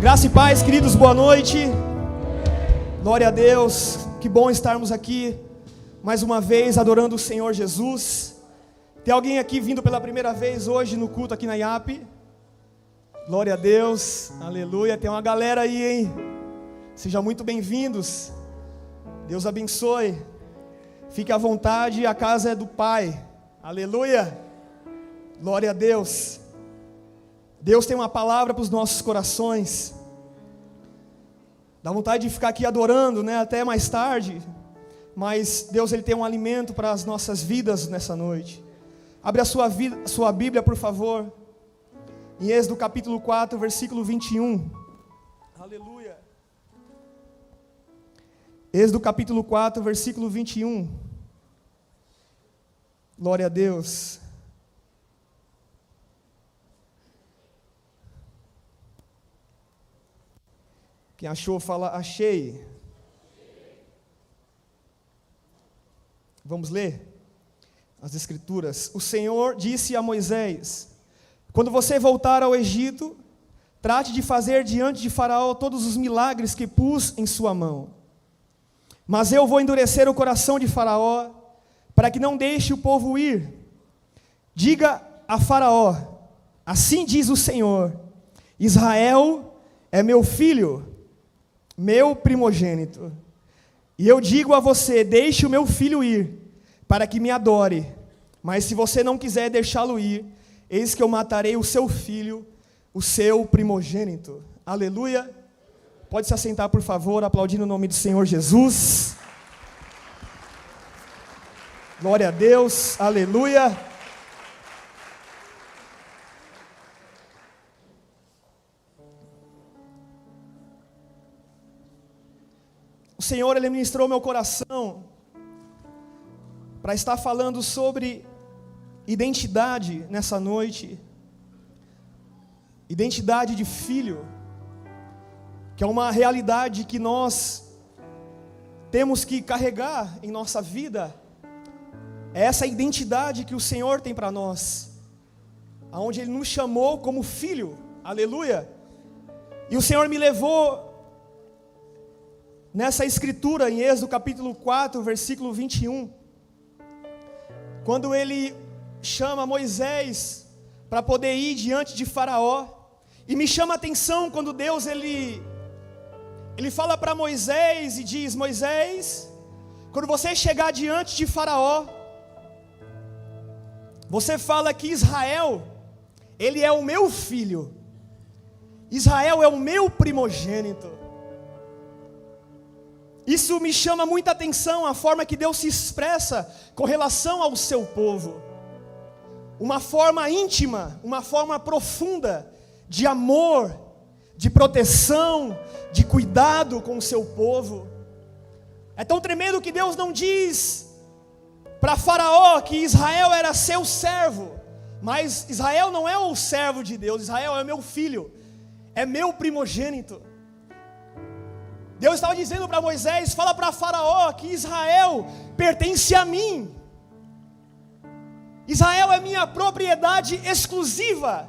Graça e paz, queridos, boa noite. Glória a Deus, que bom estarmos aqui mais uma vez adorando o Senhor Jesus. Tem alguém aqui vindo pela primeira vez hoje no culto aqui na IAP? Glória a Deus, aleluia. Tem uma galera aí, hein? Sejam muito bem-vindos. Deus abençoe. Fique à vontade, a casa é do Pai. Aleluia. Glória a Deus. Deus tem uma palavra para os nossos corações. Dá vontade de ficar aqui adorando, né, até mais tarde. Mas Deus, Ele tem um alimento para as nossas vidas nessa noite. Abre a sua Bíblia, por favor. Em Êxodo capítulo 4, versículo 21. Aleluia. Êxodo capítulo 4, versículo 21. Glória a Deus. Quem achou, fala, achei. Vamos ler as Escrituras. O Senhor disse a Moisés: quando você voltar ao Egito, trate de fazer diante de Faraó todos os milagres que pus em sua mão. Mas eu vou endurecer o coração de Faraó, para que não deixe o povo ir. Diga a Faraó: assim diz o Senhor, Israel é meu filho, meu primogênito. E eu digo a você: deixe o meu filho ir, para que me adore. Mas se você não quiser deixá-lo ir, eis que eu matarei o seu filho, o seu primogênito. Aleluia. Pode se assentar, por favor, aplaudindo o nome do Senhor Jesus. Glória a Deus, aleluia. O Senhor, Ele ministrou meu coração para estar falando sobre identidade nessa noite. Identidade de filho, que é uma realidade que nós temos que carregar em nossa vida. É essa identidade que o Senhor tem para nós, aonde Ele nos chamou como filho, aleluia. E o Senhor me levou nessa escritura em Êxodo capítulo 4, versículo 21, quando Ele chama Moisés para poder ir diante de Faraó. E me chama a atenção quando Deus ele fala para Moisés e diz: Moisés, quando você chegar diante de Faraó, você fala que Israel, ele é o meu filho, Israel é o meu primogênito. Isso me chama muita atenção, a forma que Deus se expressa com relação ao seu povo. Uma forma íntima, uma forma profunda de amor, de proteção, de cuidado com o seu povo. É tão tremendo que Deus não diz para Faraó que Israel era seu servo, mas Israel não é o servo de Deus, Israel é meu filho, é meu primogênito. Deus estava dizendo para Moisés: fala para Faraó que Israel pertence a mim, Israel é minha propriedade exclusiva,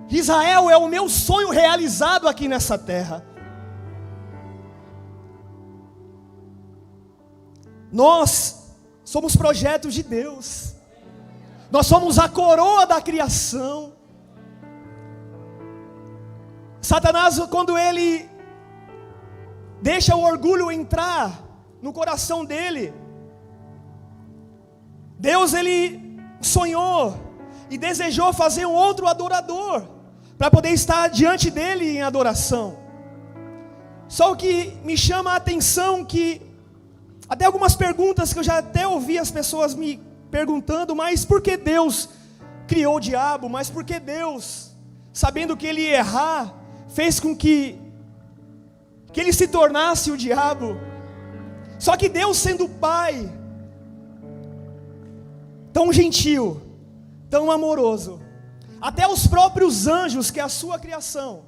Israel é o meu sonho realizado aqui nessa terra. Nós somos projetos de Deus, nós somos a coroa da criação. Satanás, quando ele deixa o orgulho entrar no coração dele, Deus ele sonhou e desejou fazer um outro adorador para poder estar diante dele em adoração. Só o que me chama a atenção que até algumas perguntas que eu já até ouvi as pessoas me perguntando: mas por que Deus criou o diabo? Mas por que Deus, sabendo que ele ia errar, fez com que ele se tornasse o diabo? Só que Deus, sendo Pai, tão gentil, tão amoroso, até os próprios anjos, que é a sua criação,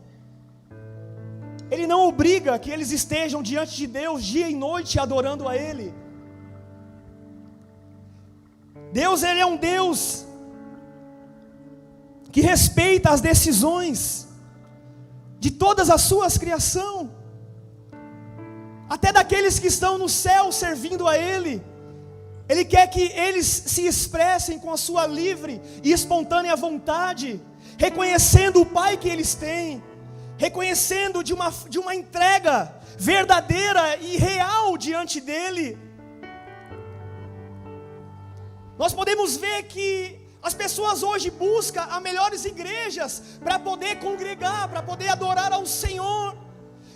Ele não obriga que eles estejam diante de Deus dia e noite adorando a Ele. Deus, Ele é um Deus que respeita as decisões de todas as suas criação, até daqueles que estão no céu servindo a Ele. Ele quer que eles se expressem com a sua livre e espontânea vontade, reconhecendo o Pai que eles têm, reconhecendo de uma entrega verdadeira e real diante dEle. Nós podemos ver que as pessoas hoje buscam as melhores igrejas para poder congregar, para poder adorar ao Senhor.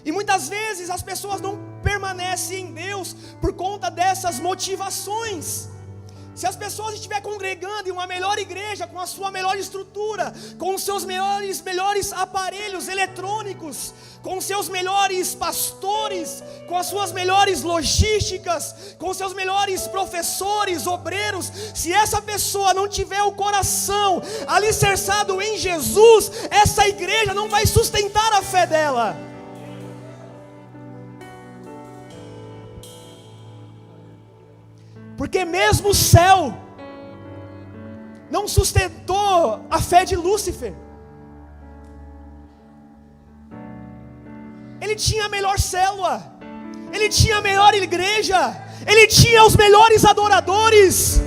E muitas vezes as pessoas não permanecem em Deus por conta dessas motivações. Se as pessoas estiverem congregando em uma melhor igreja, com a sua melhor estrutura, com os seus melhores aparelhos eletrônicos, com os seus melhores pastores, com as suas melhores logísticas, com os seus melhores professores, obreiros, se essa pessoa não tiver o coração alicerçado em Jesus, essa igreja não vai sustentar a fé dela. Porque mesmo o céu não sustentou a fé de Lúcifer. Ele tinha a melhor célula, ele tinha a melhor igreja, ele tinha os melhores adoradores,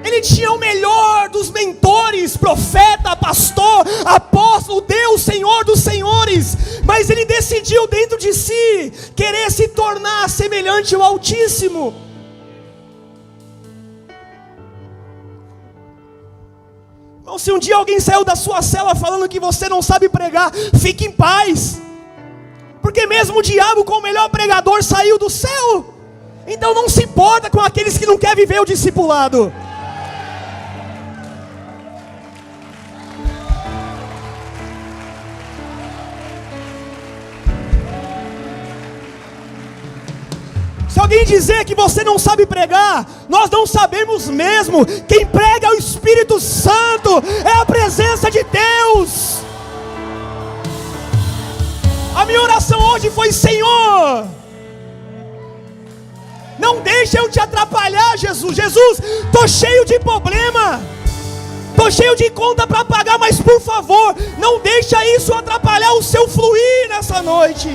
ele tinha o melhor dos mentores, profeta, pastor, apóstolo, Deus, Senhor dos senhores. Mas ele decidiu dentro de si querer se tornar semelhante ao Altíssimo. Então, se um dia alguém saiu da sua cela falando que você não sabe pregar, fique em paz, porque mesmo o diabo, com o melhor pregador, saiu do céu. Então não se importa com aqueles que não querem viver o discipulado. Se alguém dizer que você não sabe pregar, nós não sabemos mesmo. Quem prega é o Espírito Santo, é a presença de Deus. A minha oração hoje foi: Senhor, não deixe eu te atrapalhar, Jesus. Jesus, estou cheio de problema, estou cheio de conta para pagar, mas por favor, não deixa isso atrapalhar o seu fluir nessa noite.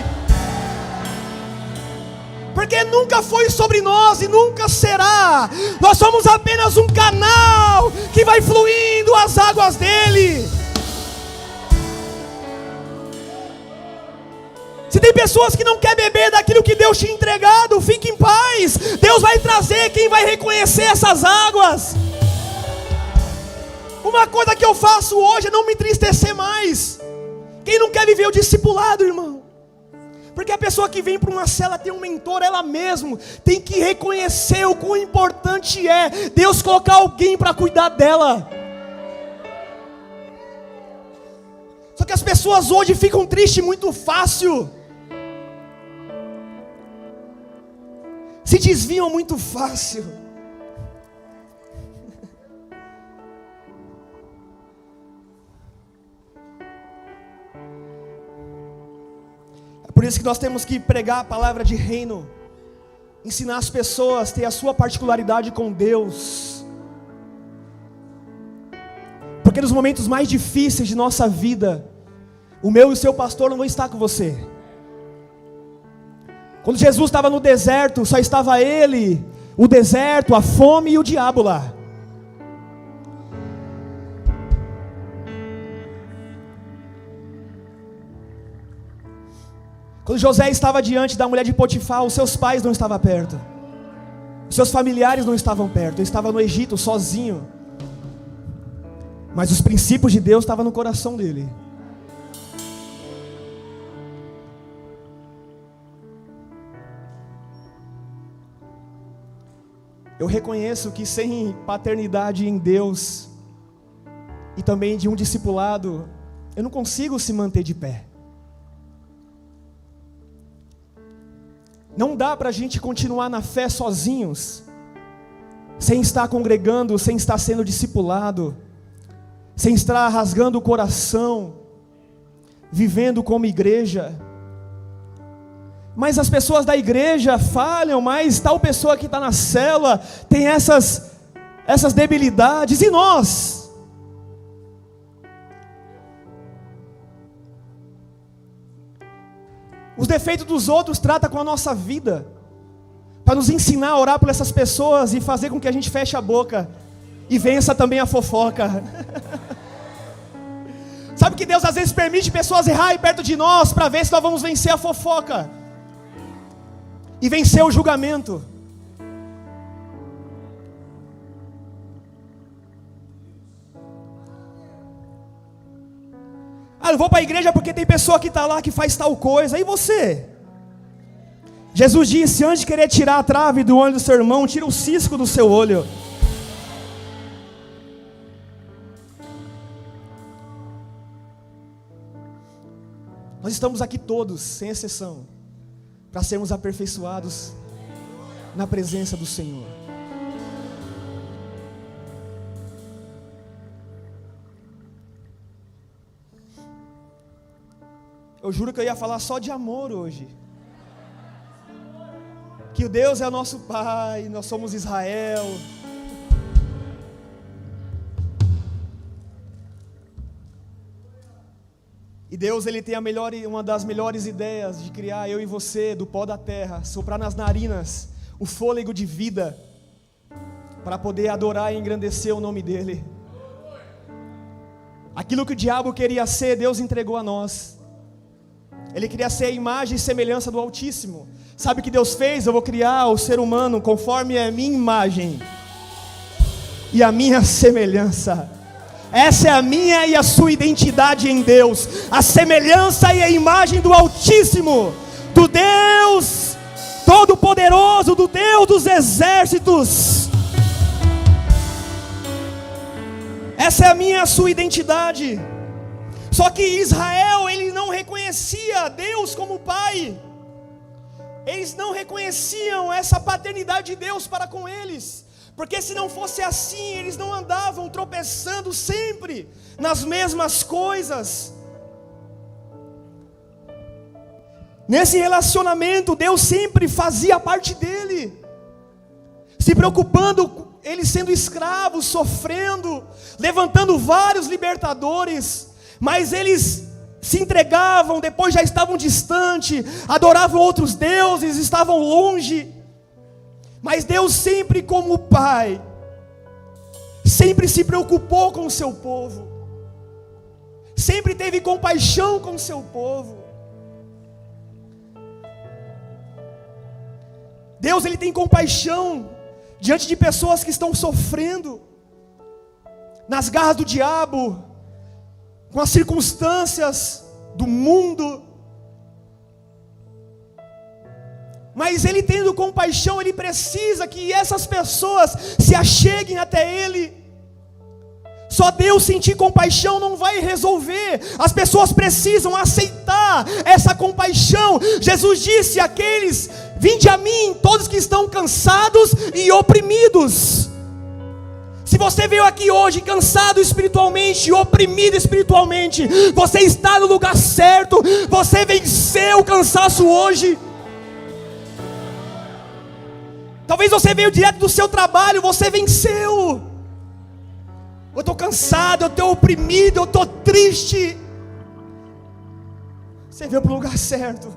Porque nunca foi sobre nós e nunca será. Nós somos apenas um canal que vai fluindo as águas dele. Se tem pessoas que não querem beber daquilo que Deus te entregado, fique em paz. Deus vai trazer quem vai reconhecer essas águas. Uma coisa que eu faço hoje é não me entristecer mais. Quem não quer viver o discipulado, irmão? Porque a pessoa que vem para uma cela tem um mentor, ela mesma tem que reconhecer o quão importante é Deus colocar alguém para cuidar dela. Só que as pessoas hoje ficam tristes muito fácil, se desviam muito fácil. Por isso que nós temos que pregar a palavra de reino, ensinar as pessoas a ter a sua particularidade com Deus. Porque nos momentos mais difíceis de nossa vida, o meu e o seu pastor não vão estar com você. Quando Jesus estava no deserto, só estava ele, o deserto, a fome e o diabo lá. Quando José estava diante da mulher de Potifar, os seus pais não estavam perto, os seus familiares não estavam perto, ele estava no Egito sozinho, mas os princípios de Deus estavam no coração dele. Eu reconheço que sem paternidade em Deus e também de um discipulado, eu não consigo se manter de pé. Não dá para a gente continuar na fé sozinhos, sem estar congregando, sem estar sendo discipulado, sem estar rasgando o coração, vivendo como igreja. Mas as pessoas da igreja falham, mas tal pessoa que está na célula tem essas debilidades, e nós? os defeitos dos outros trata com a nossa vida, para nos ensinar a orar por essas pessoas e fazer com que a gente feche a boca e vença também a fofoca. Sabe que Deus às vezes permite pessoas errarem perto de nós para ver se nós vamos vencer a fofoca e vencer o julgamento. Ah, eu vou para a igreja porque tem pessoa que está lá que faz tal coisa. E você? Jesus disse, antes de querer tirar a trave do olho do seu irmão, tira o cisco do seu olho. Nós estamos aqui todos, sem exceção, para sermos aperfeiçoados na presença do Senhor. Eu juro que eu ia falar só de amor hoje. Que o Deus é o nosso Pai, nós somos Israel. E Deus, Ele tem uma das melhores ideias de criar eu e você do pó da terra, soprar nas narinas o fôlego de vida, para poder adorar e engrandecer o nome dEle. Aquilo que o diabo queria ser, Deus entregou a nós. Ele queria ser a imagem e semelhança do Altíssimo. Sabe o que Deus fez? Eu vou criar o ser humano conforme a minha imagem e a minha semelhança. Essa é a minha e a sua identidade em Deus, a semelhança e a imagem do Altíssimo, do Deus Todo-Poderoso, do Deus dos exércitos. Essa é a minha e a sua identidade. Só que Israel, ele não reconhecia Deus como Pai. Eles não reconheciam essa paternidade de Deus para com eles. Porque se não fosse assim, eles não andavam tropeçando sempre nas mesmas coisas. Nesse relacionamento, Deus sempre fazia parte dele, se preocupando, eles sendo escravos, sofrendo, levantando vários libertadores, mas eles se entregavam, depois já estavam distantes, adoravam outros deuses, estavam longe. Mas Deus sempre como Pai, sempre se preocupou com o seu povo, sempre teve compaixão com o seu povo. Deus, Ele tem compaixão diante de pessoas que estão sofrendo, nas garras do diabo, com as circunstâncias do mundo. Mas Ele, tendo compaixão, Ele precisa que essas pessoas se acheguem até Ele. Só Deus sentir compaixão não vai resolver. As pessoas precisam aceitar essa compaixão. Jesus disse àqueles: vinde a mim, todos que estão cansados e oprimidos. Se você veio aqui hoje cansado espiritualmente, oprimido espiritualmente, você está no lugar certo. Você venceu o cansaço hoje. Talvez você veio direto do seu trabalho, você venceu. Eu estou cansado, eu estou oprimido, eu estou triste. Você veio para o lugar certo.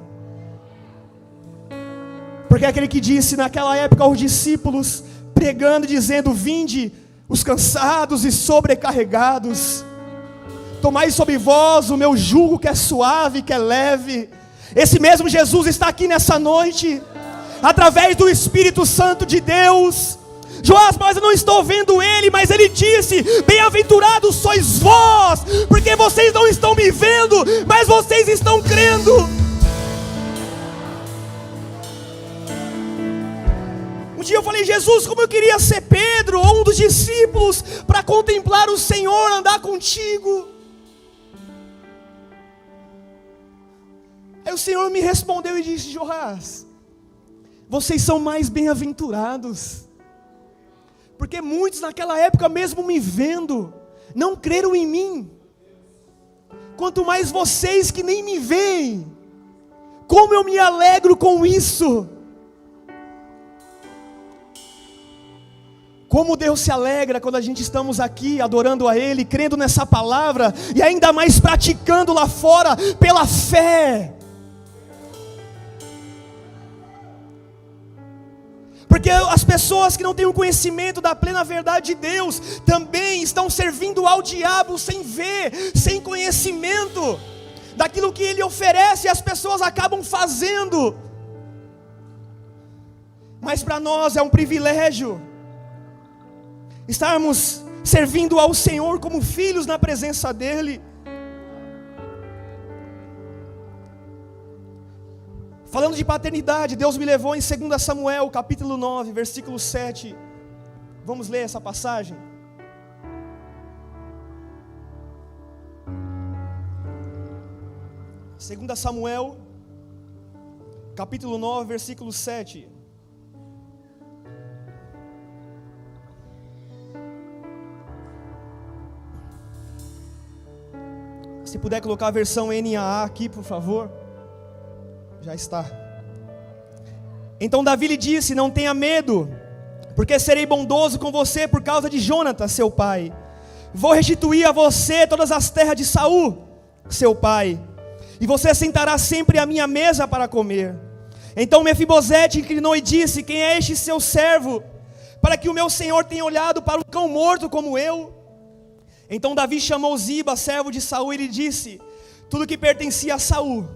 Porque é aquele que disse naquela época aos discípulos, pregando, dizendo: vinde os cansados e sobrecarregados, tomai sobre vós o meu jugo, que é suave, que é leve. Esse mesmo Jesus está aqui nessa noite, através do Espírito Santo de Deus. Joás, mas eu não estou vendo Ele, mas Ele disse: bem-aventurados sois vós, porque vocês não estão me vendo, mas vocês estão crendo. Um dia eu falei: Jesus, como eu queria ser Pedro, ou um dos discípulos, para contemplar o Senhor, andar contigo. Aí o Senhor me respondeu e disse: Joás, vocês são mais bem-aventurados, porque muitos naquela época, mesmo me vendo, não creram em mim. Quanto mais vocês que nem me veem. Como eu me alegro com isso. Como Deus se alegra quando a gente estamos aqui adorando a Ele, crendo nessa palavra, e ainda mais praticando lá fora pela fé. Porque as pessoas que não têm o conhecimento da plena verdade de Deus também estão servindo ao diabo sem ver, sem conhecimento daquilo que ele oferece, e as pessoas acabam fazendo. Mas para nós é um privilégio estarmos servindo ao Senhor como filhos na presença dEle. Falando de paternidade, Deus me levou em 2 Samuel, capítulo 9, versículo 7. Vamos ler essa passagem? Segunda Samuel, capítulo 9, versículo 7. Se puder colocar a versão NAA aqui, por favor. Já está. Então Davi lhe disse: não tenha medo, porque serei bondoso com você por causa de Jonatas, seu pai. Vou restituir a você todas as terras de Saul, seu pai, e você sentará sempre à minha mesa para comer. Então Mefibosete inclinou e disse: quem é este seu servo, para que o meu senhor tenha olhado para um cão morto como eu? Então Davi chamou Ziba, servo de Saul, e lhe disse: tudo que pertencia a Saul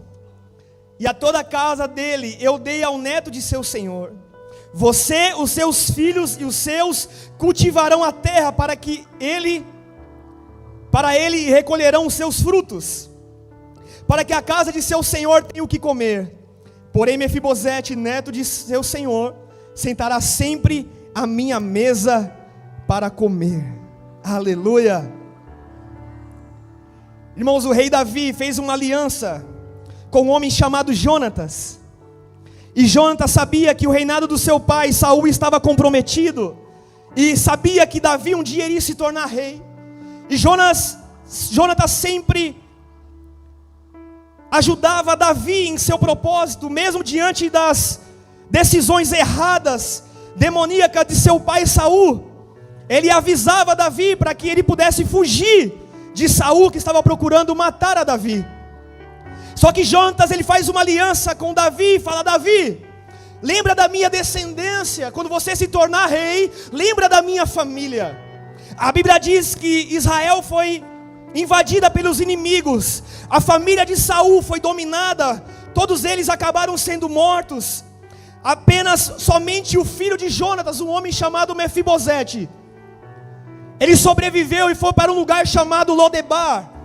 e a toda a casa dele eu dei ao neto de seu senhor. Você, os seus filhos e os seus cultivarão a terra para ele recolherão os seus frutos, para que a casa de seu senhor tenha o que comer. Porém Mefibosete, neto de seu senhor, sentará sempre à minha mesa para comer. Aleluia. Irmãos, o rei Davi fez uma aliança com um homem chamado Jonatas. E Jonatas sabia que o reinado do seu pai Saul estava comprometido, e sabia que Davi um dia iria se tornar rei. E Jonatas sempre ajudava Davi em seu propósito, mesmo diante das decisões erradas, demoníacas de seu pai Saul. Ele avisava Davi para que ele pudesse fugir de Saul, que estava procurando matar a Davi. Só que Jonatas, ele faz uma aliança com Davi e fala: Davi, lembra da minha descendência, quando você se tornar rei, lembra da minha família. A Bíblia diz que Israel foi invadida pelos inimigos, a família de Saul foi dominada, todos eles acabaram sendo mortos. Apenas somente o filho de Jonatas, um homem chamado Mefibosete, ele sobreviveu e foi para um lugar chamado Lodebar.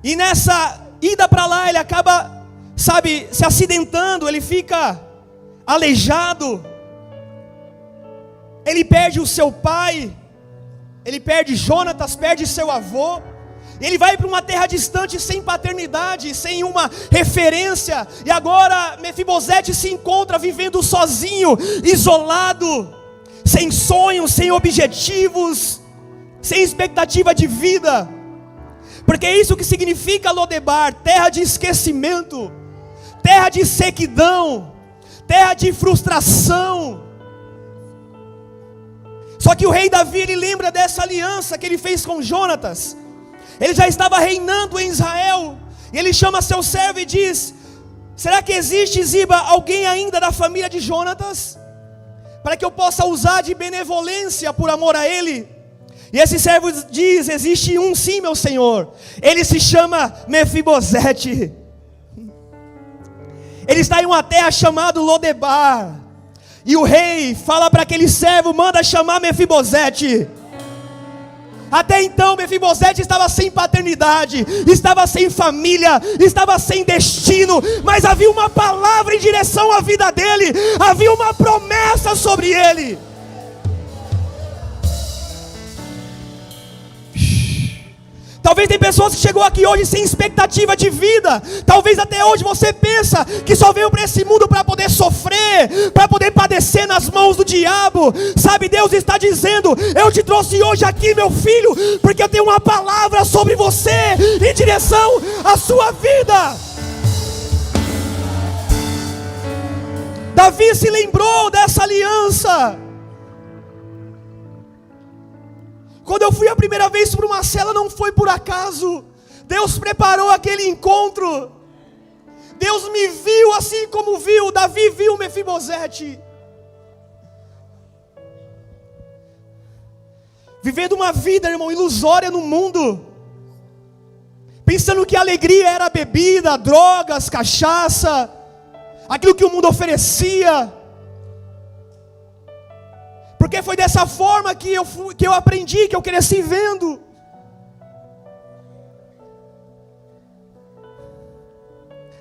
E nessa ida para lá ele acaba, se acidentando, ele fica aleijado. Ele perde o seu pai, ele perde Jonatas, perde seu avô. Ele vai para uma terra distante, sem paternidade, sem uma referência. E agora Mefibosete se encontra vivendo sozinho, isolado, sem sonhos, sem objetivos, sem expectativa de vida. Porque é isso que significa Lodebar: terra de esquecimento, terra de sequidão, terra de frustração. Só que o rei Davi, ele lembra dessa aliança que ele fez com Jonatas. Ele já estava reinando em Israel, e ele chama seu servo e diz: será que existe, Ziba, alguém ainda da família de Jonatas, para que eu possa usar de benevolência por amor a ele? E esse servo diz: existe um sim, meu senhor. Ele se chama Mefibosete. Ele está em uma terra chamada Lodebar. E o rei fala para aquele servo: manda chamar Mefibosete. Até então Mefibosete estava sem paternidade, estava sem família, estava sem destino. Mas havia uma palavra em direção à vida dele, havia uma promessa sobre ele. Talvez tem pessoas que chegou aqui hoje sem expectativa de vida. Talvez até hoje você pensa que só veio para esse mundo para poder sofrer, para poder padecer nas mãos do diabo. Sabe, Deus está dizendo: eu te trouxe hoje aqui, meu filho, porque eu tenho uma palavra sobre você, em direção à sua vida. Davi se lembrou dessa aliança. Quando eu fui a primeira vez para uma cela, não foi por acaso. Deus preparou aquele encontro. Deus me viu assim como viu, Davi viu Mefibosete. Vivendo uma vida, irmão, ilusória no mundo. Pensando que a alegria era bebida, drogas, cachaça, aquilo que o mundo oferecia. Porque foi dessa forma que eu aprendi, que eu cresci vendo.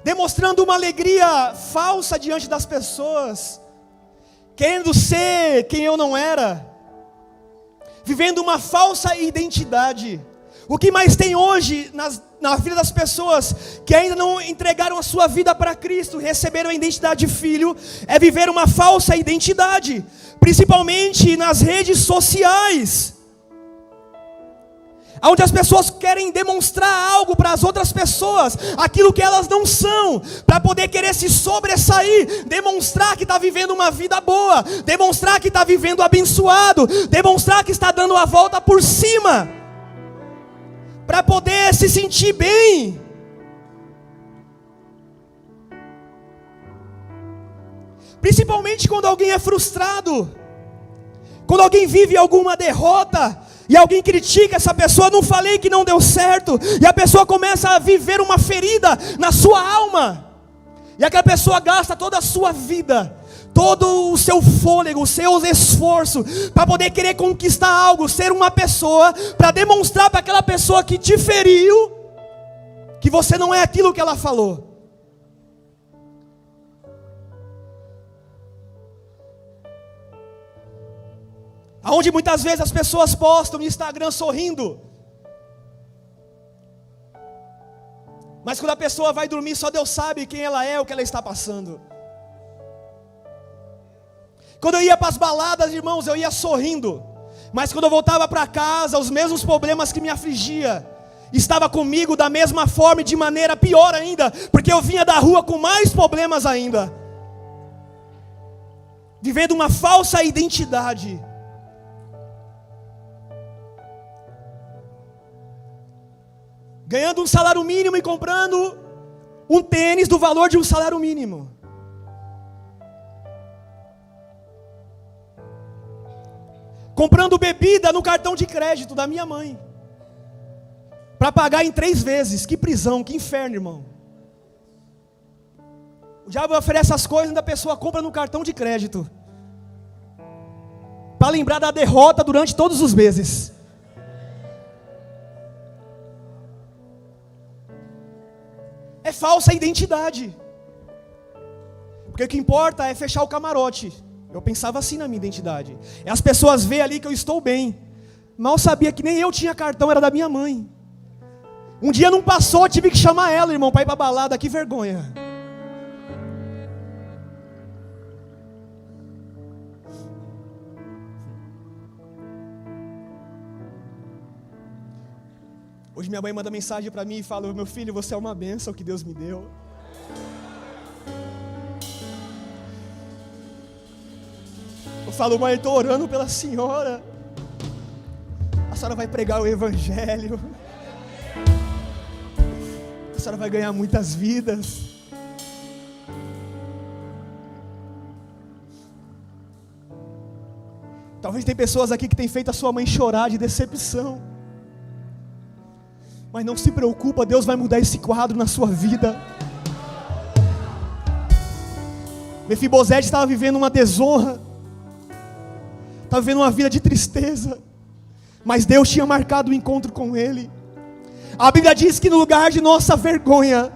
Demonstrando uma alegria falsa diante das pessoas, querendo ser quem eu não era, vivendo uma falsa identidade. O que mais tem hoje na vida das pessoas que ainda não entregaram a sua vida para Cristo, receberam a identidade de filho, é viver uma falsa identidade, principalmente nas redes sociais, onde as pessoas querem demonstrar algo para as outras pessoas, aquilo que elas não são, para poder querer se sobressair, demonstrar que está vivendo uma vida boa, demonstrar que está vivendo abençoado, demonstrar que está dando a volta por cima, para poder se sentir bem. Principalmente quando alguém é frustrado, quando alguém vive alguma derrota, e alguém critica essa pessoa, não falei que não deu certo, e a pessoa começa a viver uma ferida na sua alma, e aquela pessoa gasta toda a sua vida, todo o seu fôlego, os seus esforços, para poder querer conquistar algo, ser uma pessoa, para demonstrar para aquela pessoa que te feriu, que você não é aquilo que ela falou. Aonde muitas vezes as pessoas postam no Instagram sorrindo, mas quando a pessoa vai dormir, só Deus sabe quem ela é, o que ela está passando. Quando eu ia para as baladas, irmãos, eu ia sorrindo, mas quando eu voltava para casa, os mesmos problemas que me afligia estava comigo da mesma forma e de maneira pior ainda, porque eu vinha da rua com mais problemas ainda, vivendo uma falsa identidade. Ganhando um salário mínimo e comprando um tênis do valor de um salário mínimo. Comprando bebida no cartão de crédito da minha mãe, para pagar em 3 vezes. Que prisão, que inferno, irmão. O diabo oferece as coisas e a pessoa compra no cartão de crédito, para lembrar da derrota durante todos os meses. É falsa identidade. Porque o que importa é fechar o camarote. Eu pensava assim na minha identidade. É as pessoas verem ali que eu estou bem. Mal sabia que nem eu tinha cartão, era da minha mãe. Um dia não passou, tive que chamar ela, irmão, para ir para a balada. Que vergonha. Hoje minha mãe manda mensagem para mim e fala: meu filho, você é uma bênção que Deus me deu. Eu falo: mãe, estou orando pela senhora. A senhora vai pregar o evangelho. A senhora vai ganhar muitas vidas. Talvez tem pessoas aqui que têm feito a sua mãe chorar de decepção. Mas não se preocupa, Deus vai mudar esse quadro na sua vida. Mefibosete estava vivendo uma desonra, estava vivendo uma vida de tristeza, mas Deus tinha marcado o encontro com ele. A Bíblia diz que no lugar de nossa vergonha,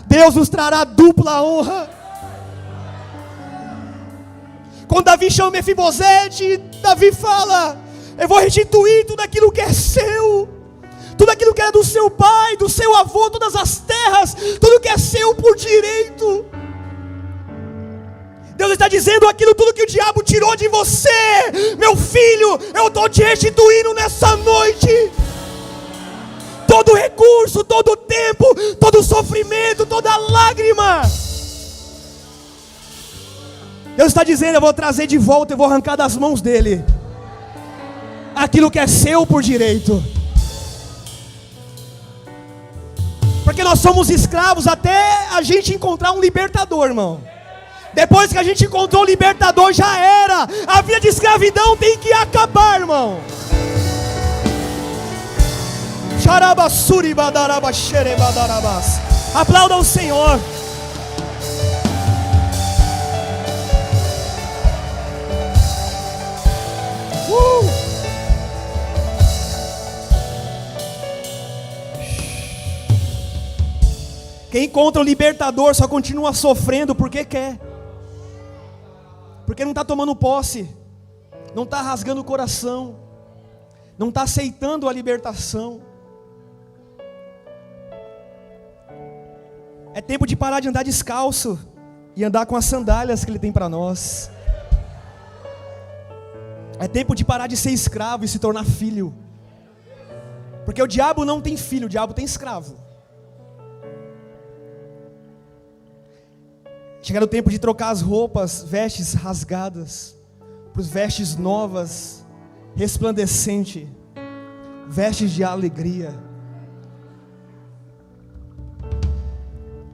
Deus nos trará dupla honra. Quando Davi chama Mefibosete, Davi fala: eu vou restituir tudo aquilo que é seu, tudo aquilo que era do seu pai, do seu avô, todas as terras, tudo que é seu por direito. Deus está dizendo: aquilo tudo que o diabo tirou de você, meu filho, eu estou te restituindo nessa noite. Todo recurso, todo tempo, todo sofrimento, toda lágrima. Deus está dizendo: eu vou trazer de volta, eu vou arrancar das mãos dele aquilo que é seu por direito. Porque nós somos escravos até a gente encontrar um libertador, irmão. Depois que a gente encontrou o libertador, já era. A vida de escravidão tem que acabar, irmão. Aplauda o Senhor. Quem encontra o libertador só continua sofrendo porque quer. Porque não está tomando posse. Não está rasgando o coração. Não está aceitando a libertação. É tempo de parar de andar descalço e andar com as sandálias que Ele tem para nós. É tempo de parar de ser escravo e se tornar filho. Porque o diabo não tem filho, o diabo tem escravo. Chegar o tempo de trocar as roupas, vestes rasgadas, por vestes novas, resplandecente, vestes de alegria.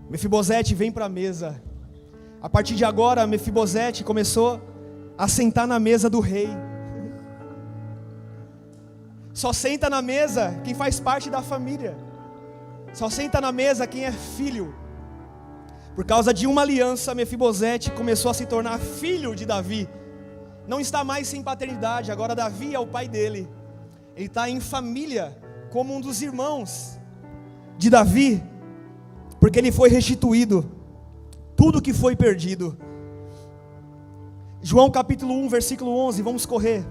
Mefibosete vem para a mesa. A partir de agora, Mefibosete começou a sentar na mesa do rei. Só senta na mesa quem faz parte da família. Só senta na mesa quem é filho. Por causa de uma aliança, Mefibosete começou a se tornar filho de Davi. Não está mais sem paternidade, agora Davi é o pai dele. Ele está em família, como um dos irmãos de Davi, porque ele foi restituído, tudo que foi perdido. João capítulo 1, versículo 11, vamos correr.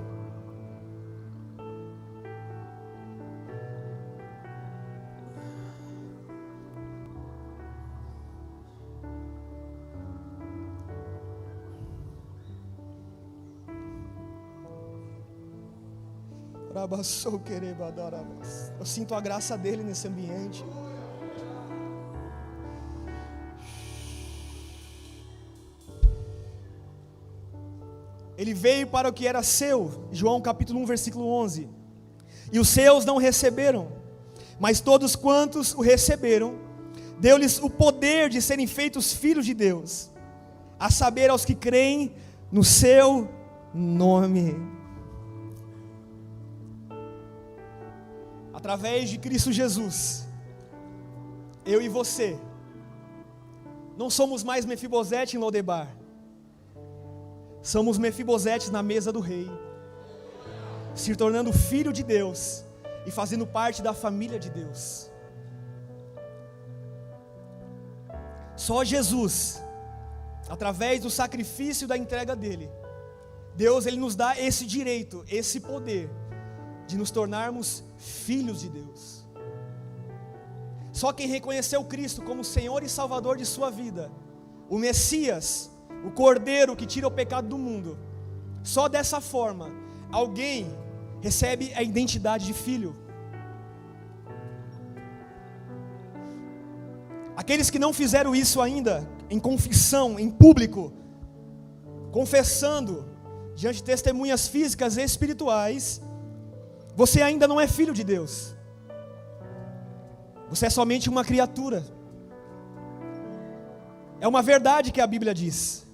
Eu sinto a graça dele nesse ambiente. Ele veio para o que era seu, João capítulo 1, versículo 11. E os seus não receberam, mas todos quantos o receberam, deu-lhes o poder de serem feitos filhos de Deus, a saber, aos que creem no seu nome. Através de Cristo Jesus, eu e você, não somos mais Mefibosete em Lodebar, somos Mefibosetes na mesa do rei, se tornando filho de Deus e fazendo parte da família de Deus. Só Jesus, através do sacrifício da entrega dele, Deus ele nos dá esse direito, esse poder de nos tornarmos filhos de Deus. Só quem reconheceu Cristo como Senhor e Salvador de sua vida, o Messias, o Cordeiro que tira o pecado do mundo, só dessa forma alguém recebe a identidade de filho. Aqueles que não fizeram isso ainda, em confissão, em público, confessando diante de testemunhas físicas e espirituais, você ainda não é filho de Deus. Você é somente uma criatura. É uma verdade que a Bíblia diz.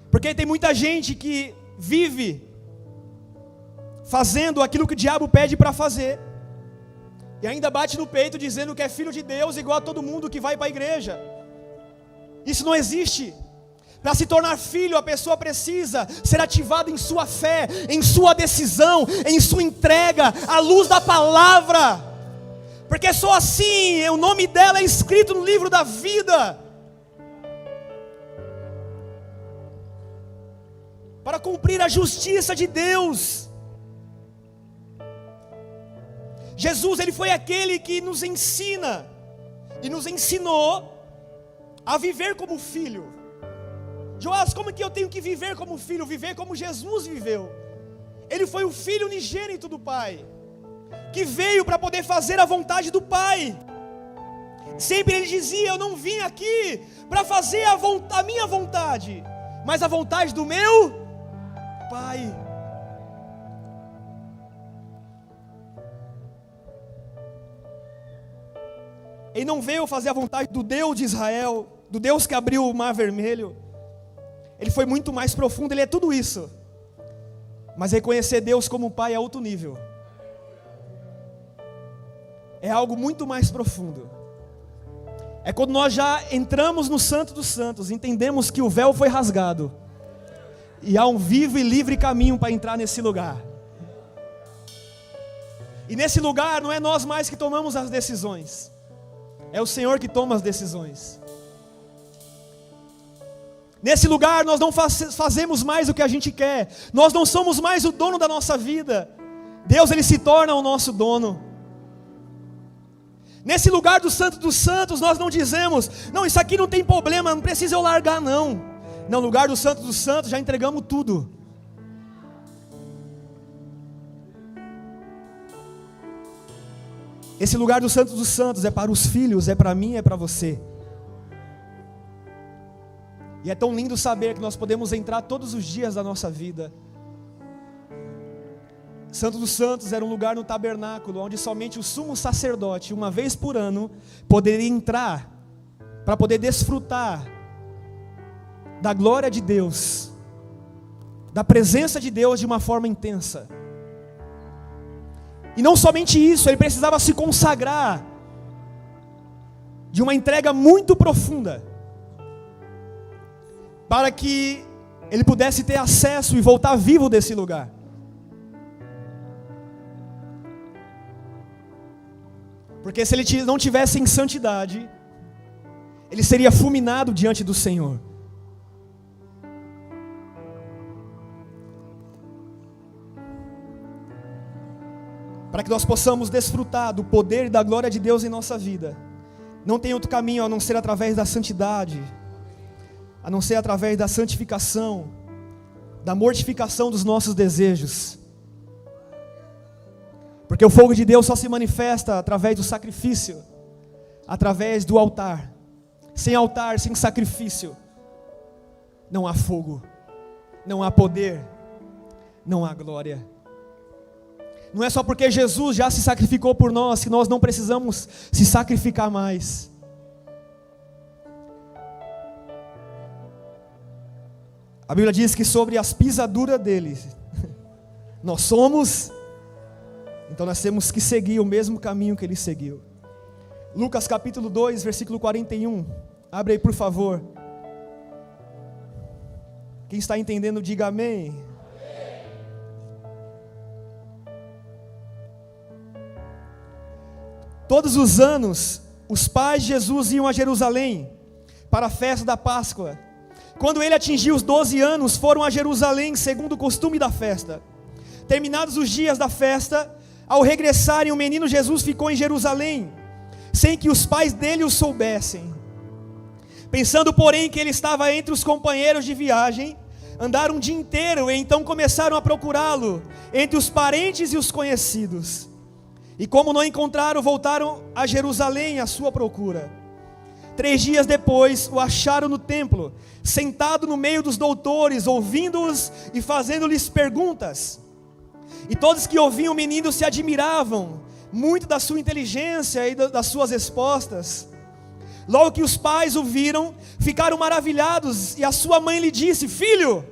Porque tem muita gente que vive fazendo aquilo que o diabo pede para fazer, e ainda bate no peito dizendo que é filho de Deus, igual a todo mundo que vai para a igreja. Isso não existe. Para se tornar filho, a pessoa precisa ser ativada em sua fé, em sua decisão, em sua entrega, à luz da palavra. Porque só assim o nome dela é escrito no livro da vida. Para cumprir a justiça de Deus. Jesus, ele foi aquele que nos ensina e nos ensinou a viver como filho. Joás, como que eu tenho que viver como filho? Viver como Jesus viveu. Ele foi o filho unigênito do Pai, que veio para poder fazer a vontade do Pai. Sempre ele dizia: eu não vim aqui para fazer a minha vontade, mas a vontade do meu Pai. Ele não veio fazer a vontade do Deus de Israel, do Deus que abriu o Mar Vermelho. Ele foi muito mais profundo, ele é tudo isso. Mas reconhecer Deus como Pai é outro nível. É algo muito mais profundo. É quando nós já entramos no Santo dos Santos, entendemos que o véu foi rasgado. E há um vivo e livre caminho para entrar nesse lugar. E nesse lugar não é nós mais que tomamos as decisões. É o Senhor que toma as decisões. Nesse lugar nós não fazemos mais o que a gente quer. Nós não somos mais o dono da nossa vida. Deus, Ele se torna o nosso dono. Nesse lugar do Santo dos Santos nós não dizemos: não, isso aqui não tem problema, não precisa eu largar não. No lugar do Santo dos Santos já entregamos tudo. Esse lugar do Santo dos Santos é para os filhos, é para mim, é para você. E é tão lindo saber que nós podemos entrar todos os dias da nossa vida. Santo dos Santos era um lugar no tabernáculo, onde somente o sumo sacerdote, uma vez por ano, poderia entrar, para poder desfrutar da glória de Deus, da presença de Deus de uma forma intensa. E não somente isso, ele precisava se consagrar de uma entrega muito profunda, para que ele pudesse ter acesso e voltar vivo desse lugar. Porque se ele não tivesse em santidade, ele seria fulminado diante do Senhor. Para que nós possamos desfrutar do poder e da glória de Deus em nossa vida, não tem outro caminho a não ser através da santidade, a não ser através da santificação, da mortificação dos nossos desejos. Porque o fogo de Deus só se manifesta através do sacrifício, através do altar. Sem altar, sem sacrifício, não há fogo, não há poder, não há glória. Não é só porque Jesus já se sacrificou por nós que nós não precisamos se sacrificar mais. A Bíblia diz que sobre as pisaduras dele, nós somos, então nós temos que seguir o mesmo caminho que ele seguiu. Lucas capítulo 2, versículo 41, abre aí por favor. Quem está entendendo, diga amém. Todos os anos, os pais de Jesus iam a Jerusalém para a festa da Páscoa. Quando ele atingiu os 12 anos, foram a Jerusalém segundo o costume da festa. Terminados os dias da festa, ao regressarem, o menino Jesus ficou em Jerusalém, sem que os pais dele o soubessem. Pensando, porém, que ele estava entre os companheiros de viagem, andaram um dia inteiro e então começaram a procurá-lo entre os parentes e os conhecidos. E como não encontraram, voltaram a Jerusalém à sua procura. 3 dias depois, o acharam no templo, sentado no meio dos doutores, ouvindo-os e fazendo-lhes perguntas. E todos que ouviam o menino se admiravam muito da sua inteligência e das suas respostas. Logo que os pais o viram, ficaram maravilhados, e a sua mãe lhe disse: filho,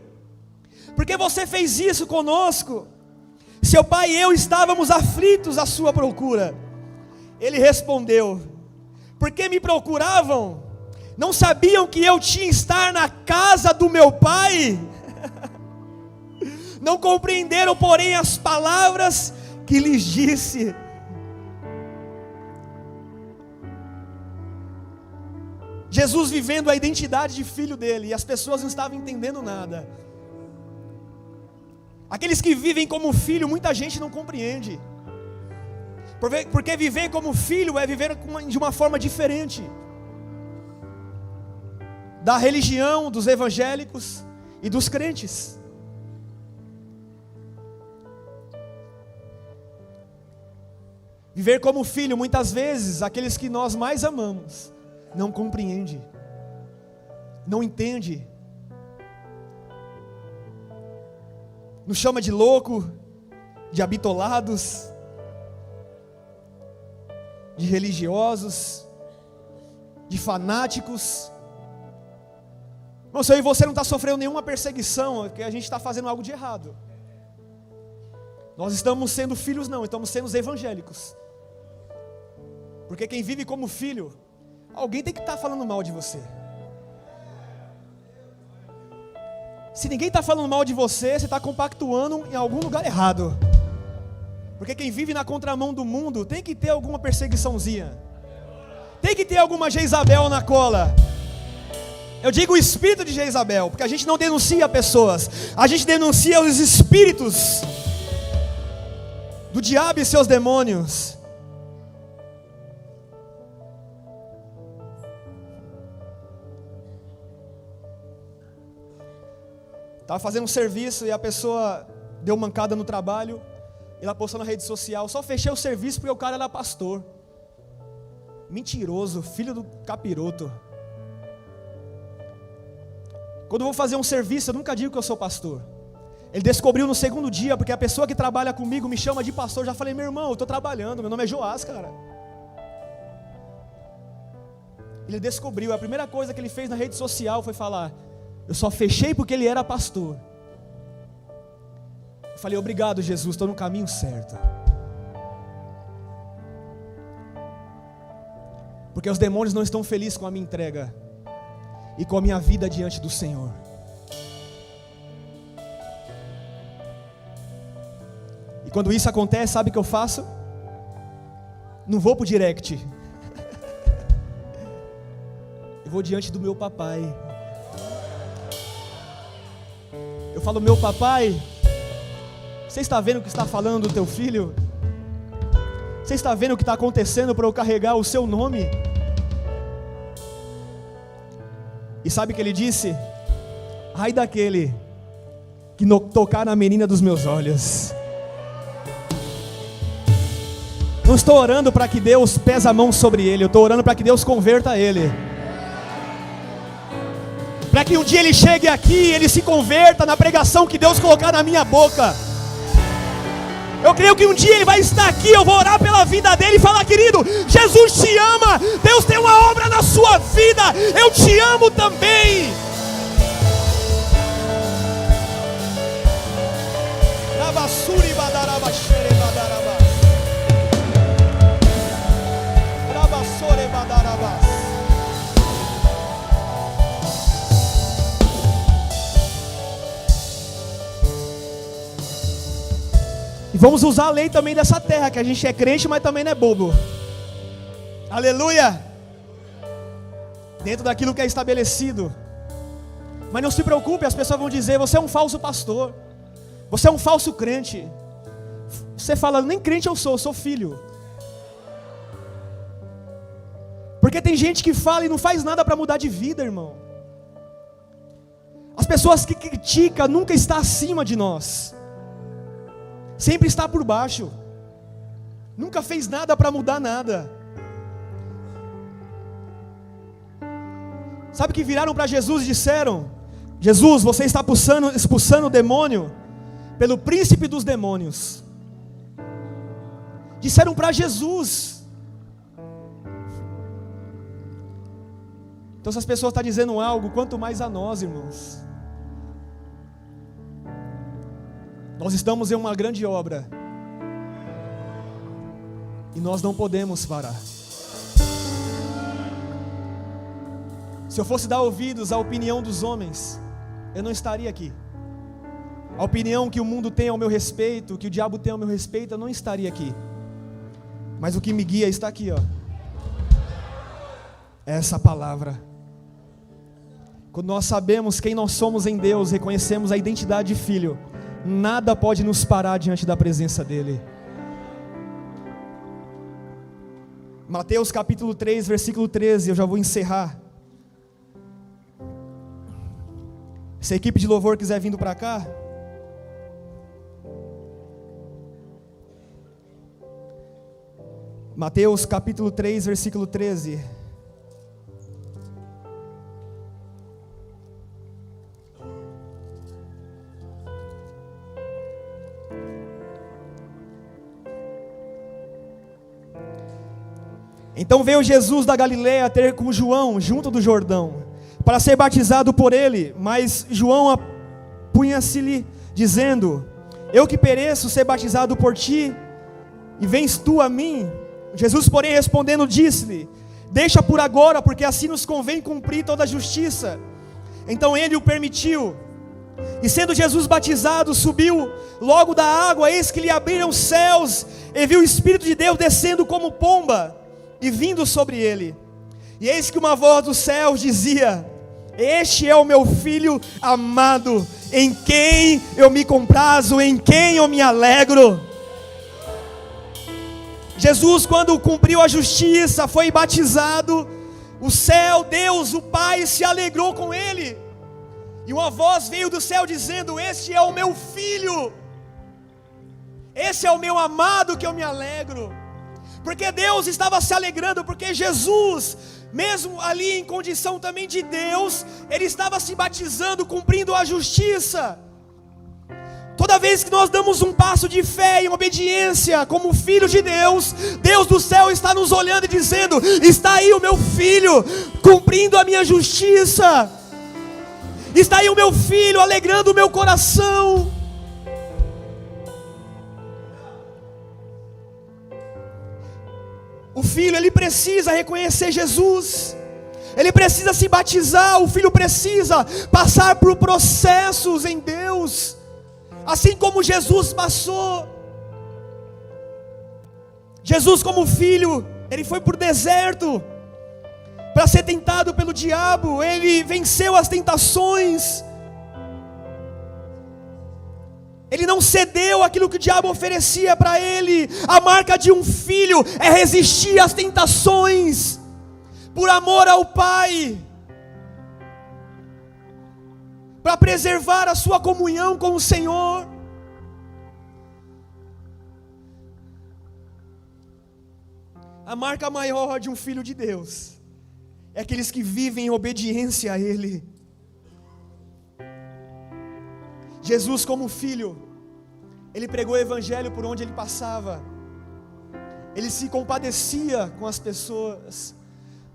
por que você fez isso conosco? Seu pai e eu estávamos aflitos à sua procura. Ele respondeu: por que me procuravam? Não sabiam que eu tinha estar na casa do meu pai? Não compreenderam, porém, as palavras que lhes disse. Jesus vivendo a identidade de filho dele, e as pessoas não estavam entendendo nada. Aqueles que vivem como filho, muita gente não compreende. Porque viver como filho é viver de uma forma diferente da religião, dos evangélicos e dos crentes. Viver como filho, muitas vezes, aqueles que nós mais amamos, não compreende, não entende, nos chama de louco, de habitolados, de religiosos, de fanáticos. Não sei, você não está sofrendo nenhuma perseguição, porque a gente está fazendo algo de errado. Nós estamos sendo filhos, não, estamos sendo os evangélicos. Porque quem vive como filho, alguém tem que estar falando mal de você. Se ninguém está falando mal de você, você está compactuando em algum lugar errado. Porque quem vive na contramão do mundo tem que ter alguma perseguiçãozinha. Tem que ter alguma Jezabel na cola. Eu digo o espírito de Jezabel, porque a gente não denuncia pessoas, a gente denuncia os espíritos do diabo e seus demônios. Estava fazendo um serviço e a pessoa deu mancada no trabalho. Ela postou na rede social: só fechei o serviço porque o cara era pastor. Mentiroso, filho do capiroto. Quando eu vou fazer um serviço, eu nunca digo que eu sou pastor. Ele descobriu no segundo dia, porque a pessoa que trabalha comigo me chama de pastor. Eu já falei: meu irmão, eu estou trabalhando, meu nome é Joás, cara. Ele descobriu, a primeira coisa que ele fez na rede social foi falar: eu só fechei porque ele era pastor. Eu falei: obrigado, Jesus, estou no caminho certo. Porque os demônios não estão felizes com a minha entrega e com a minha vida diante do Senhor. E quando isso acontece, sabe o que eu faço? Não vou para o direct. Eu vou diante do meu papai. Eu falo: meu papai, você está vendo o que está falando do teu filho? Você está vendo o que está acontecendo para eu carregar o seu nome? E sabe o que ele disse? Ai daquele que tocar na menina dos meus olhos. Não estou orando para que Deus pese a mão sobre ele, eu estou orando para que Deus converta ele. Para que um dia ele chegue aqui e ele se converta na pregação que Deus colocar na minha boca. Eu creio que um dia ele vai estar aqui, eu vou orar pela vida dele e falar: querido, Jesus te ama, Deus tem uma obra na sua vida, eu te amo também. Rabassuri badarabashere badarabas. Rabassore badarabas. E vamos usar a lei também dessa terra, que a gente é crente, mas também não é bobo. Aleluia! Dentro daquilo que é estabelecido. Mas não se preocupe, as pessoas vão dizer: você é um falso pastor, você é um falso crente. Você fala: nem crente eu sou filho. Porque tem gente que fala e não faz nada para mudar de vida, irmão. As pessoas que criticam nunca estão acima de nós, sempre está por baixo, nunca fez nada para mudar nada. Sabe que viraram para Jesus e disseram: Jesus, você está expulsando o demônio pelo príncipe dos demônios. Disseram para Jesus. Então se as pessoas estão dizendo algo, quanto mais a nós, irmãos. Nós estamos em uma grande obra e nós não podemos parar. Se eu fosse dar ouvidos à opinião dos homens, eu não estaria aqui. A opinião que o mundo tem ao meu respeito, que o diabo tem ao meu respeito, eu não estaria aqui. Mas o que me guia está aqui, ó. Essa palavra. Quando nós sabemos quem nós somos em Deus, reconhecemos a identidade de filho, nada pode nos parar diante da presença dEle. Mateus capítulo 3, versículo 13, eu já vou encerrar. Se a equipe de louvor quiser vindo para cá. Mateus capítulo 3, versículo 13. Então veio Jesus da Galileia ter com João junto do Jordão, para ser batizado por ele. Mas João apunha-se-lhe, dizendo: eu que pereço ser batizado por ti, e vens tu a mim? Jesus, porém, respondendo, disse-lhe: deixa por agora, porque assim nos convém cumprir toda a justiça. Então ele o permitiu. E sendo Jesus batizado, subiu logo da água, eis que lhe abriram os céus, e viu o Espírito de Deus descendo como pomba, e vindo sobre ele. E eis que uma voz dos céus dizia: este é o meu Filho amado, em quem eu me comprazo, em quem eu me alegro. Jesus, quando cumpriu a justiça, foi batizado, o céu, Deus, o Pai, se alegrou com ele. E uma voz veio do céu dizendo: este é o meu Filho, esse é o meu amado, que eu me alegro. Porque Deus estava se alegrando, porque Jesus, mesmo ali em condição também de Deus, ele estava se batizando, cumprindo a justiça. Toda vez que nós damos um passo de fé em obediência, como filho de Deus, Deus do céu está nos olhando e dizendo: está aí o meu filho, cumprindo a minha justiça. Está aí o meu filho, alegrando o meu coração. O filho, ele precisa reconhecer Jesus, ele precisa se batizar, o filho precisa passar por processos em Deus, assim como Jesus passou. Jesus, como filho, ele foi por deserto para ser tentado pelo diabo, ele venceu as tentações, ele não cedeu aquilo que o diabo oferecia para ele. A marca de um filho é resistir às tentações, por amor ao Pai, para preservar a sua comunhão com o Senhor. A marca maior de um filho de Deus é aqueles que vivem em obediência a Ele. Jesus, como filho, ele pregou o evangelho por onde ele passava, ele se compadecia com as pessoas.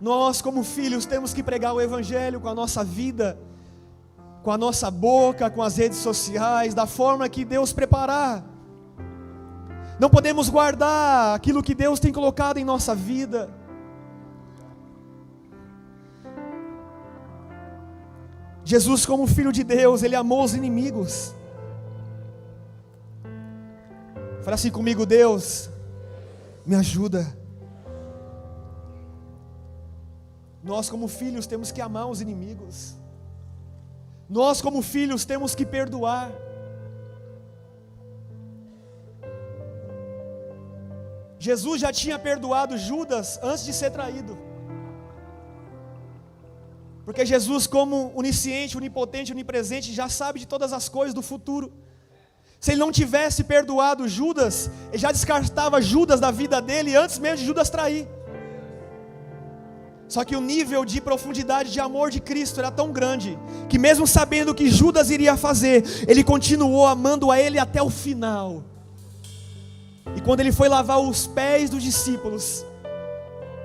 Nós, como filhos, temos que pregar o evangelho com a nossa vida, com a nossa boca, com as redes sociais, da forma que Deus preparar. Não podemos guardar aquilo que Deus tem colocado em nossa vida. Jesus, como filho de Deus, ele amou os inimigos. Fala assim comigo: Deus, me ajuda. Nós, como filhos, temos que amar os inimigos. Nós, como filhos, temos que perdoar. Jesus já tinha perdoado Judas antes de ser traído. Porque Jesus, como onisciente, onipotente, onipresente, já sabe de todas as coisas do futuro. Se ele não tivesse perdoado Judas, ele já descartava Judas da vida dele antes mesmo de Judas trair. Só que o nível de profundidade de amor de Cristo era tão grande, que mesmo sabendo o que Judas iria fazer, ele continuou amando a ele até o final. E quando ele foi lavar os pés dos discípulos,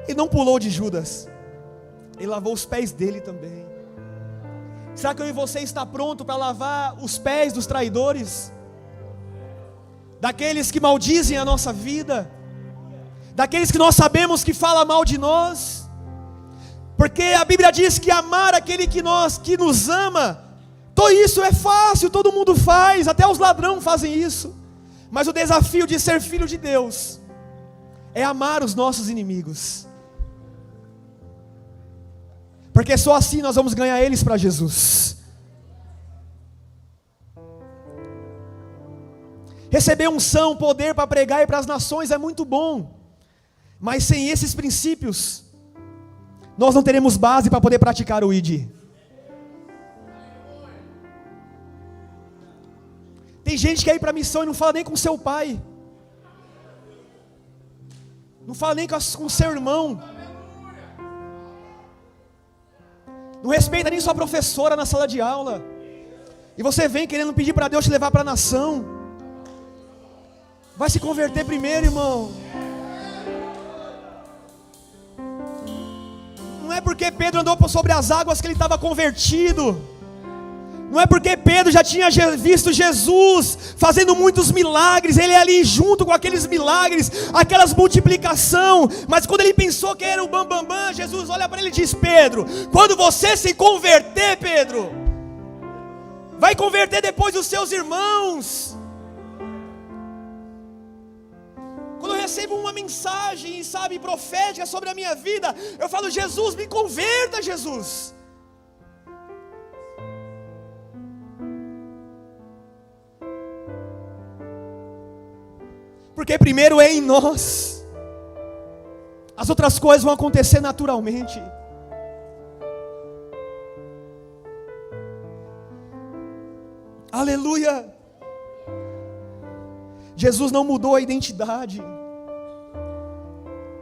ele não pulou de Judas, ele lavou os pés dele também. Será que eu e você está pronto para lavar os pés dos traidores? Daqueles que maldizem a nossa vida? Daqueles que nós sabemos que falam mal de nós? Porque a Bíblia diz que amar aquele que nos ama, tudo isso é fácil, todo mundo faz, até os ladrões fazem isso. Mas o desafio de ser filho de Deus é amar os nossos inimigos. Porque só assim nós vamos ganhar eles para Jesus. Receber unção, poder para pregar e para as nações é muito bom. Mas sem esses princípios, nós não teremos base para poder praticar o ID. Tem gente que quer ir para a missão e não fala nem com seu pai, não fala nem com seu irmão, não respeita nem sua professora na sala de aula, e você vem querendo pedir para Deus te levar para a nação. Vai se converter primeiro, irmão. porque Pedro andou sobre as águas que ele estava convertido. Não é porque Pedro já tinha visto Jesus fazendo muitos milagres, ele ali junto com aqueles milagres, aquelas multiplicação, mas quando ele pensou que era o bambambam, Jesus olha para ele e diz: Pedro, quando você se converter, Pedro, vai converter depois os seus irmãos. Quando eu recebo uma mensagem, sabe, profética sobre a minha vida, eu falo: Jesus, me converta, Jesus. Porque primeiro é em nós, as outras coisas vão acontecer naturalmente. Aleluia. Jesus não mudou a identidade.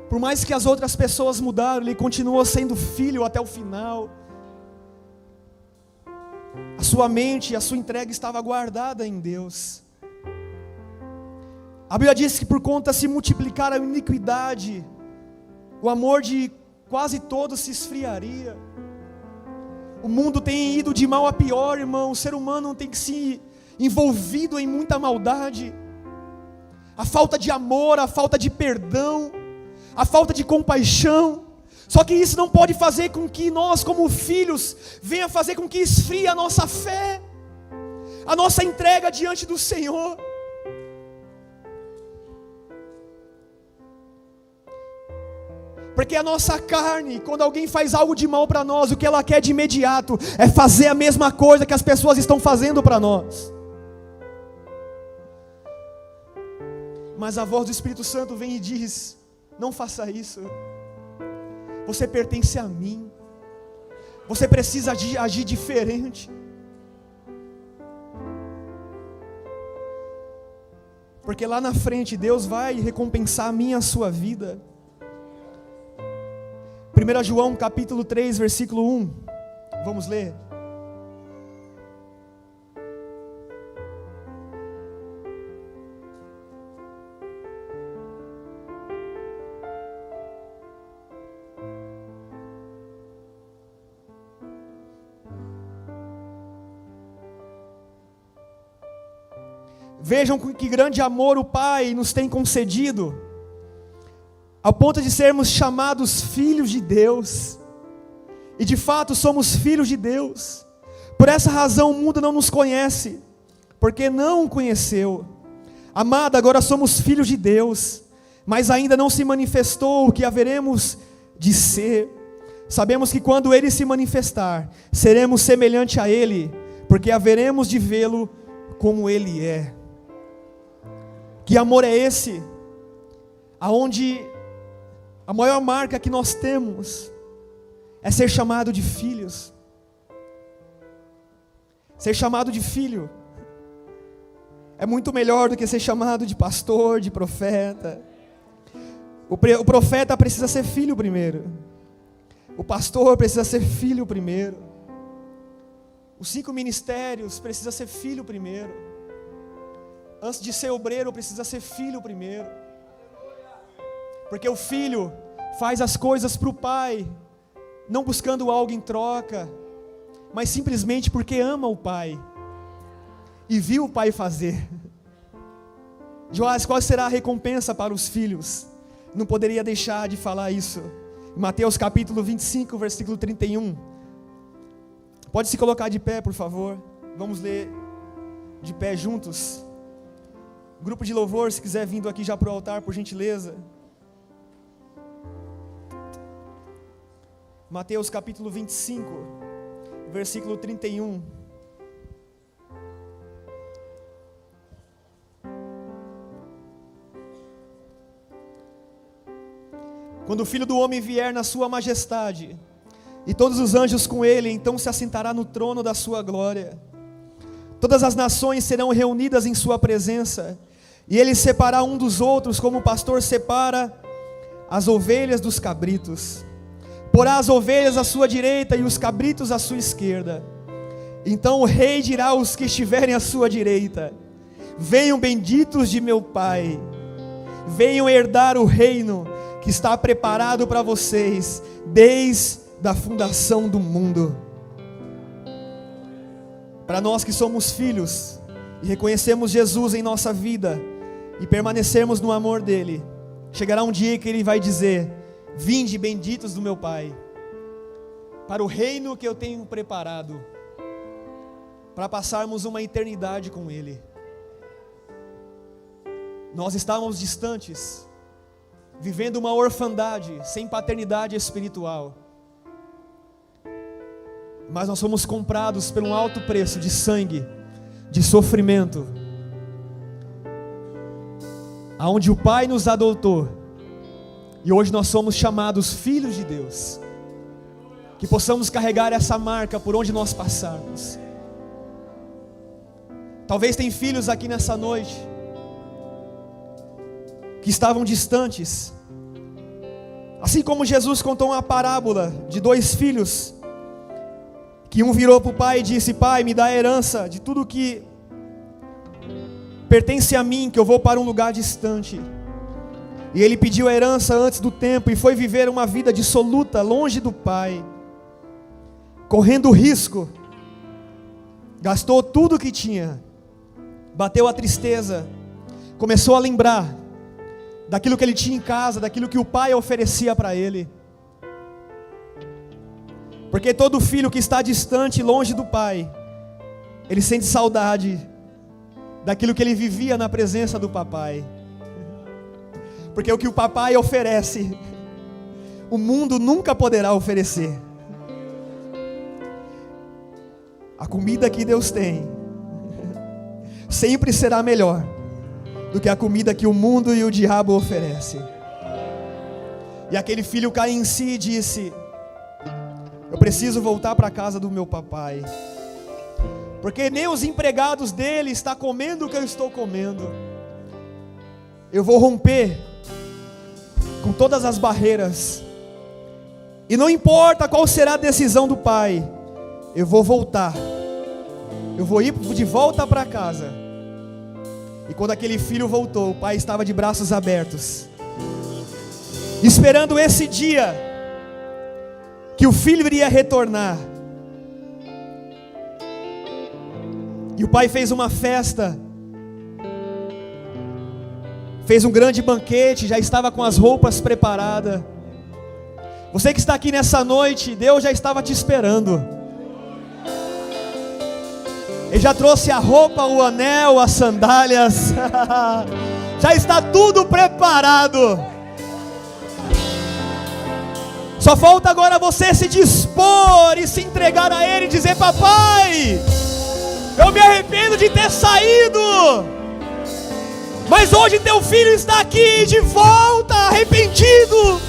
Por mais que as outras pessoas mudaram, ele continuou sendo filho até o final. A sua mente, a sua entrega estava guardada em Deus. A Bíblia diz que por conta se multiplicar a iniquidade, o amor de quase todos se esfriaria. O mundo tem ido de mal a pior, irmão. O ser humano tem se envolvido em muita maldade. A falta de amor, a falta de perdão, a falta de compaixão. Só que isso não pode fazer com que nós, como filhos, venha fazer com que esfrie a nossa fé, a nossa entrega diante do Senhor. Porque a nossa carne, quando alguém faz algo de mal para nós, o que ela quer de imediato é fazer a mesma coisa que as pessoas estão fazendo para nós. Mas a voz do Espírito Santo vem e diz: não faça isso. Você pertence a mim. Você precisa agir diferente. Porque lá na frente Deus vai recompensar a minha e a sua vida. 1 João capítulo 3, versículo 1. Vamos ler. Vejam que grande amor o Pai nos tem concedido, ao ponto de sermos chamados filhos de Deus. E de fato somos filhos de Deus. Por essa razão o mundo não nos conhece, porque não o conheceu. Amada, agora somos filhos de Deus, mas ainda não se manifestou o que haveremos de ser. Sabemos que quando Ele se manifestar, seremos semelhante a Ele, porque haveremos de vê-lo como Ele é. Que amor é esse? Aonde a maior marca que nós temos é ser chamado de filhos. Ser chamado de filho é muito melhor do que ser chamado de pastor, de profeta. O profeta precisa ser filho primeiro. O pastor precisa ser filho primeiro. Os 5 ministérios precisa ser filho primeiro. Antes de ser obreiro precisa ser filho primeiro. Porque o filho faz as coisas para o pai, não buscando algo em troca, mas simplesmente porque ama o pai e viu o pai fazer. Joás, qual será a recompensa para os filhos? Não poderia deixar de falar isso. Mateus capítulo 25, versículo 31. Pode se colocar de pé, por favor. Vamos ler de pé juntos. Grupo de louvor, se quiser vindo aqui já para o altar, por gentileza. Mateus capítulo 25, versículo 31. Quando o Filho do Homem vier na sua majestade, e todos os anjos com ele, então se assentará no trono da sua glória. Todas as nações serão reunidas em sua presença, e ele separará um dos outros, como o pastor separa as ovelhas dos cabritos. Porá as ovelhas à sua direita e os cabritos à sua esquerda. Então o rei dirá aos que estiverem à sua direita: venham benditos de meu Pai, venham herdar o reino que está preparado para vocês desde da fundação do mundo. Para nós que somos filhos e reconhecemos Jesus em nossa vida e permanecermos no amor dele, chegará um dia que ele vai dizer: vinde benditos do meu Pai, para o reino que eu tenho preparado, para passarmos uma eternidade com ele. Nós estávamos distantes, vivendo uma orfandade, sem paternidade espiritual. Mas nós fomos comprados por um alto preço de sangue, de sofrimento, aonde o Pai nos adotou, e hoje nós somos chamados filhos de Deus. Que possamos carregar essa marca por onde nós passarmos. Talvez tem filhos aqui nessa noite que estavam distantes, assim como Jesus contou uma parábola de 2 filhos, que um virou para o pai e disse: pai, me dá a herança de tudo que pertence a mim, que eu vou para um lugar distante. E ele pediu a herança antes do tempo e foi viver uma vida dissoluta, longe do pai, correndo risco, gastou tudo que tinha, bateu a tristeza, começou a lembrar daquilo que ele tinha em casa, daquilo que o pai oferecia para ele. Porque todo filho que está distante, longe do pai, ele sente saudade daquilo que ele vivia na presença do papai. Porque o que o papai oferece, o mundo nunca poderá oferecer. A comida que Deus tem sempre será melhor do que a comida que o mundo e o diabo oferecem. E aquele filho caiu em si e disse: eu preciso voltar para a casa do meu papai, porque nem os empregados dele estão comendo o que eu estou comendo. Eu vou romper com todas as barreiras, e não importa qual será a decisão do pai, eu vou voltar, eu vou ir de volta para casa. E quando aquele filho voltou, o pai estava de braços abertos, esperando esse dia que o filho iria retornar. E o pai fez uma festa, fez um grande banquete, já estava com as roupas preparadas. Você que está aqui nessa noite, Deus já estava te esperando. Ele já trouxe a roupa, o anel, as sandálias. Já está tudo preparado. Só falta agora você se dispor e se entregar a Ele e dizer: papai, eu me arrependo de ter saído, mas hoje teu filho está aqui de volta, arrependido,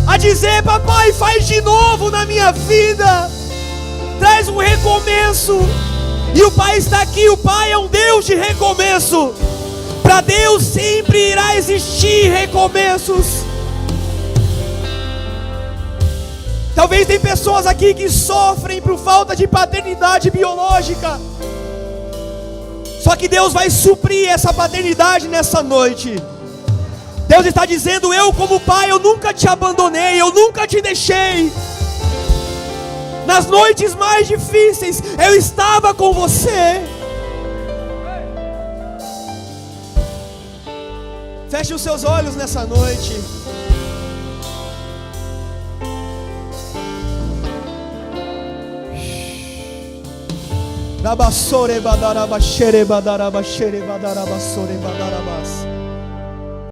a dizer: papai, faz de novo na minha vida, traz um recomeço. E o pai está aqui, o pai é um Deus de recomeço. Para Deus sempre irá existir recomeços. Talvez tem pessoas aqui que sofrem por falta de paternidade biológica. Só que Deus vai suprir essa paternidade nessa noite. Deus está dizendo: eu como pai, eu nunca te abandonei, eu nunca te deixei. Nas noites mais difíceis, eu estava com você. Feche os seus olhos nessa noite. Rabassore badaraba shere badaraba shere badaraba sore badarabas.